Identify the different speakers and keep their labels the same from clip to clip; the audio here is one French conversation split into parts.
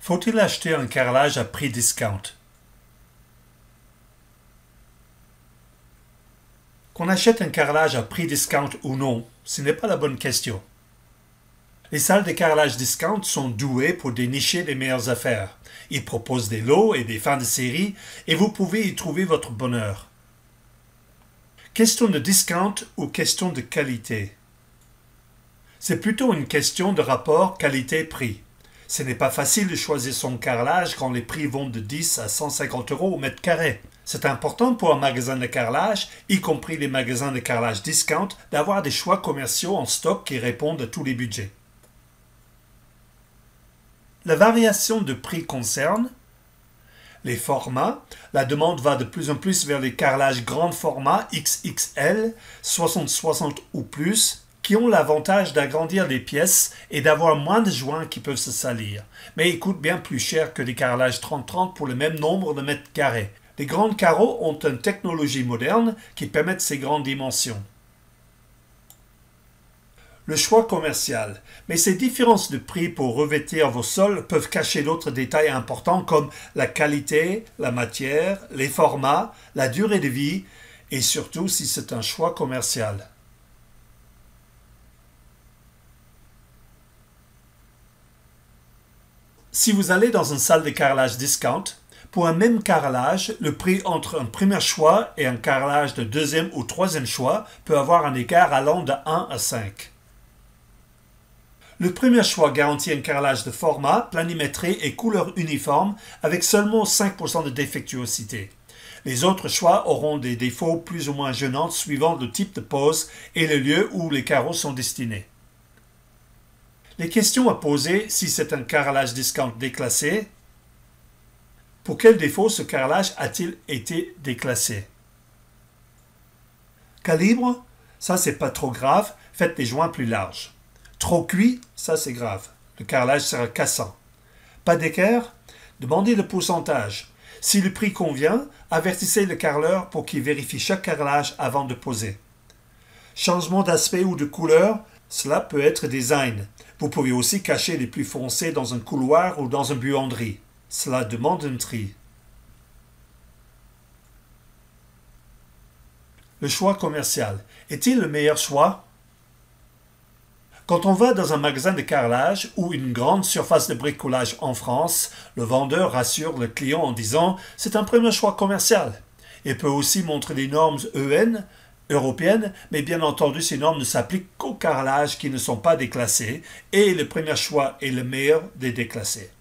Speaker 1: Faut-il acheter un carrelage à prix discount? Qu'on achète un carrelage à prix discount ou non, ce n'est pas la bonne question. Les salles de carrelage discount sont douées pour dénicher les meilleures affaires. Ils proposent des lots et des fins de série et vous pouvez y trouver votre bonheur. Question de discount ou question de qualité? C'est plutôt une question de rapport qualité-prix. Ce n'est pas facile de choisir son carrelage quand les prix vont de 10 à 150 euros au mètre carré. C'est important pour un magasin de carrelage, y compris les magasins de carrelage discount, d'avoir des choix commerciaux en stock qui répondent à tous les budgets. La variation de prix concerne les formats. La demande va de plus en plus vers les carrelages grand format XXL, 60-60 ou plus, qui ont l'avantage d'agrandir les pièces et d'avoir moins de joints qui peuvent se salir. Mais ils coûtent bien plus cher que les carrelages 30-30 pour le même nombre de mètres carrés. Les grands carreaux ont une technologie moderne qui permet ces grandes dimensions. Le choix commercial. Mais ces différences de prix pour revêtir vos sols peuvent cacher d'autres détails importants comme la qualité, la matière, les formats, la durée de vie et surtout si c'est un choix commercial. Si vous allez dans une salle de carrelage discount, pour un même carrelage, le prix entre un premier choix et un carrelage de deuxième ou troisième choix peut avoir un écart allant de 1 à 5. Le premier choix garantit un carrelage de format, planimétré et couleur uniforme avec seulement 5% de défectuosité. Les autres choix auront des défauts plus ou moins gênants suivant le type de pose et le lieu où les carreaux sont destinés. Les questions à poser si c'est un carrelage discount déclassé. Pour quel défaut ce carrelage a-t-il été déclassé? Calibre, ça c'est pas trop grave, faites des joints plus larges. Trop cuit, ça c'est grave. Le carrelage sera cassant. Pas d'équerre? Demandez le pourcentage. Si le prix convient, avertissez le carreleur pour qu'il vérifie chaque carrelage avant de poser. Changement d'aspect ou de couleur, cela peut être design. Vous pouvez aussi cacher les plus foncés dans un couloir ou dans une buanderie. Cela demande un tri. Le choix commercial. Est-il le meilleur choix? Quand on va dans un magasin de carrelage ou une grande surface de bricolage en France, le vendeur rassure le client en disant « c'est un premier choix commercial ». Il peut aussi montrer des normes EN, européennes, mais bien entendu ces normes ne s'appliquent qu'aux carrelages qui ne sont pas déclassés et le premier choix est le meilleur des déclassés.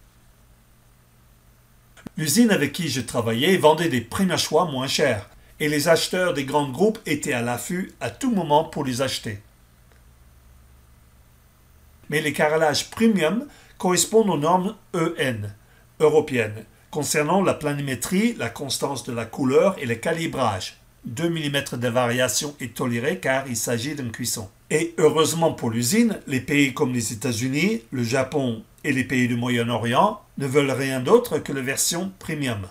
Speaker 1: L'usine avec qui je travaillais vendait des premiers choix moins chers et les acheteurs des grands groupes étaient à l'affût à tout moment pour les acheter. Mais les carrelages premium correspondent aux normes EN, européennes, concernant la planimétrie, la constance de la couleur et le calibrage. 2 mm de variation est toléré car il s'agit d'une cuisson. Et heureusement pour l'usine, les pays comme les États-Unis, le Japon et les pays du Moyen-Orient ne veulent rien d'autre que la version premium.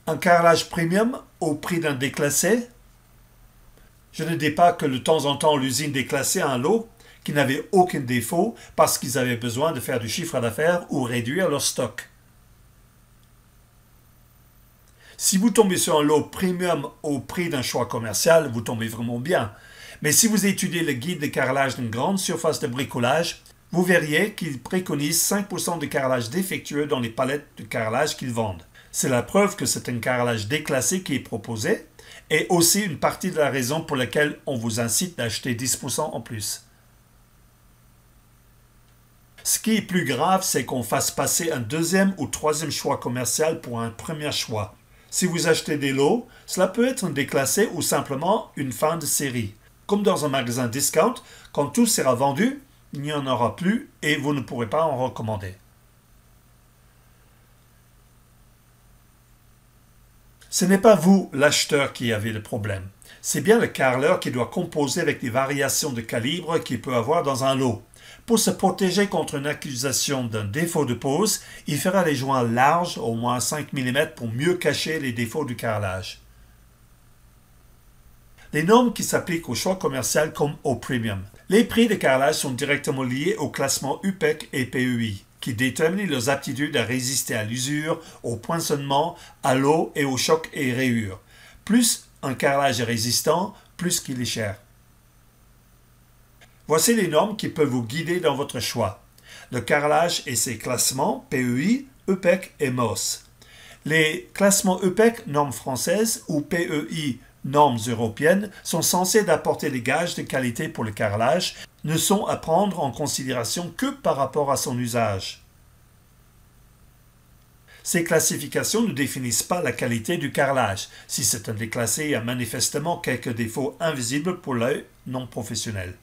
Speaker 1: Un carrelage premium au prix d'un déclassé? Je ne dis pas que de temps en temps l'usine déclassait un lot qui n'avait aucun défaut parce qu'ils avaient besoin de faire du chiffre d'affaires ou réduire leur stock. Si vous tombez sur un lot premium au prix d'un choix commercial, vous tombez vraiment bien. Mais si vous étudiez le guide de carrelage d'une grande surface de bricolage, vous verriez qu'il préconise 5% de carrelage défectueux dans les palettes de carrelage qu'ils vendent. C'est la preuve que c'est un carrelage déclassé qui est proposé et aussi une partie de la raison pour laquelle on vous incite d'acheter 10% en plus. Ce qui est plus grave, c'est qu'on fasse passer un deuxième ou troisième choix commercial pour un premier choix. Si vous achetez des lots, cela peut être un déclassé ou simplement une fin de série. Comme dans un magasin discount, quand tout sera vendu, il n'y en aura plus et vous ne pourrez pas en recommander. Ce n'est pas vous, l'acheteur, qui avez le problème. C'est bien le carreleur qui doit composer avec des variations de calibre qu'il peut avoir dans un lot. Pour se protéger contre une accusation d'un défaut de pose, il fera des joints larges, au moins 5 mm, pour mieux cacher les défauts du carrelage. Les normes qui s'appliquent au choix commercial comme au premium. Les prix de carrelage sont directement liés au classement UPEC et PEI, qui déterminent leurs aptitudes à résister à l'usure, au poinçonnement, à l'eau et aux chocs et rayures. Plus un carrelage est résistant, plus qu'il est cher. Voici les normes qui peuvent vous guider dans votre choix. Le carrelage et ses classements PEI, UPEC et MOS. Les classements UPEC, normes françaises, ou PEI, normes européennes, sont censés d'apporter des gages de qualité pour le carrelage, ne sont à prendre en considération que par rapport à son usage. Ces classifications ne définissent pas la qualité du carrelage. Si c'est un déclassé, il y a manifestement quelques défauts invisibles pour l'œil non professionnel.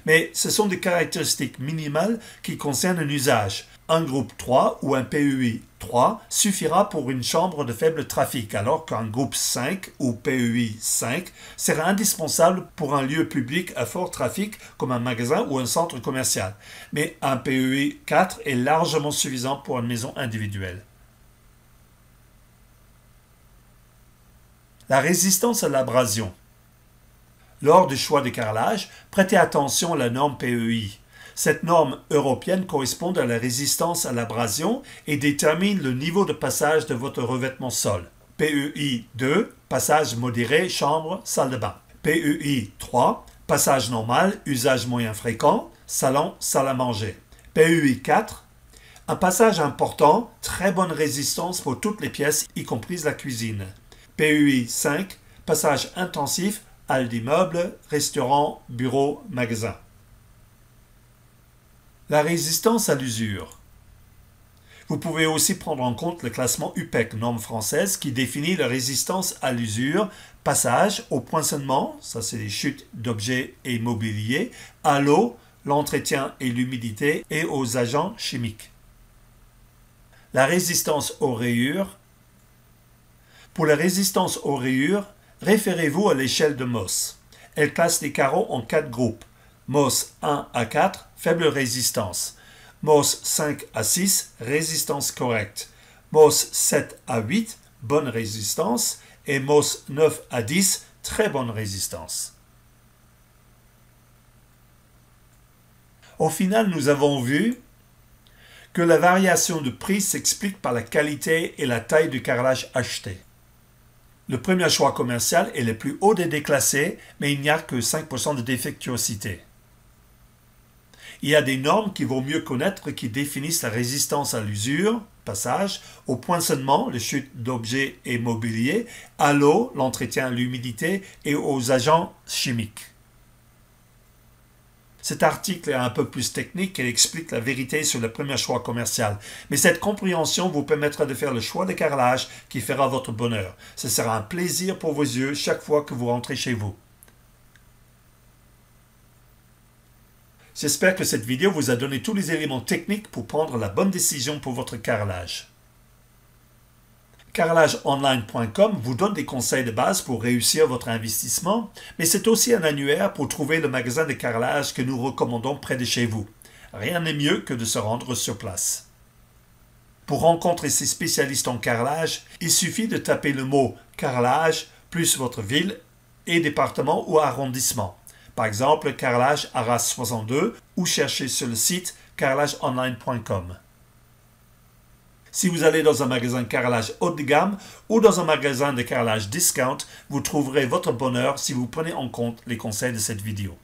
Speaker 1: Mais ce sont des caractéristiques minimales qui concernent un usage. Un groupe 3 ou un PEI 3 suffira pour une chambre de faible trafic, alors qu'un groupe 5 ou PEI 5 sera indispensable pour un lieu public à fort trafic comme un magasin ou un centre commercial. Mais un PEI 4 est largement suffisant pour une maison individuelle. La résistance à l'abrasion. Lors du choix de carrelage, prêtez attention à la norme PEI. Cette norme européenne correspond à la résistance à l'abrasion et détermine le niveau de passage de votre revêtement sol. PEI 2, passage modéré, chambre, salle de bain. PEI 3, passage normal, usage moyen fréquent, salon, salle à manger. PEI 4, un passage important, très bonne résistance pour toutes les pièces, y compris la cuisine. PEI 5, passage intensif, halle d'immeuble, restaurant, bureau, magasin. La résistance à l'usure. Vous pouvez aussi prendre en compte le classement UPEC, norme française, qui définit la résistance à l'usure, passage au poinçonnement, ça c'est les chutes d'objets et mobilier, à l'eau, l'entretien et l'humidité, et aux agents chimiques. La résistance aux rayures. Pour la résistance aux rayures, référez-vous à l'échelle de Mohs. Elle classe les carreaux en 4 groupes. Mohs 1 à 4, faible résistance. Mohs 5 à 6, résistance correcte. Mohs 7 à 8, bonne résistance. Et Mohs 9 à 10, très bonne résistance. Au final, nous avons vu que la variation de prix s'explique par la qualité et la taille du carrelage acheté. Le premier choix commercial est le plus haut des déclassés, mais il n'y a que 5% de défectuosité. Il y a des normes qu'il vaut mieux connaître qui définissent la résistance à l'usure, passage, au poinçonnement, les chutes d'objets et mobilier, à l'eau, l'entretien à l'humidité et aux agents chimiques. Cet article est un peu plus technique et explique la vérité sur le premier choix commercial. Mais cette compréhension vous permettra de faire le choix de carrelage qui fera votre bonheur. Ce sera un plaisir pour vos yeux chaque fois que vous rentrez chez vous. J'espère que cette vidéo vous a donné tous les éléments techniques pour prendre la bonne décision pour votre carrelage. Carrelageonline.com vous donne des conseils de base pour réussir votre investissement, mais c'est aussi un annuaire pour trouver le magasin de carrelage que nous recommandons près de chez vous. Rien n'est mieux que de se rendre sur place. Pour rencontrer ces spécialistes en carrelage, il suffit de taper le mot « carrelage » plus votre ville et département ou arrondissement. Par exemple, carrelage Arras 62 ou cherchez sur le site carrelageonline.com. Si vous allez dans un magasin de carrelage haut de gamme ou dans un magasin de carrelage discount, vous trouverez votre bonheur si vous prenez en compte les conseils de cette vidéo.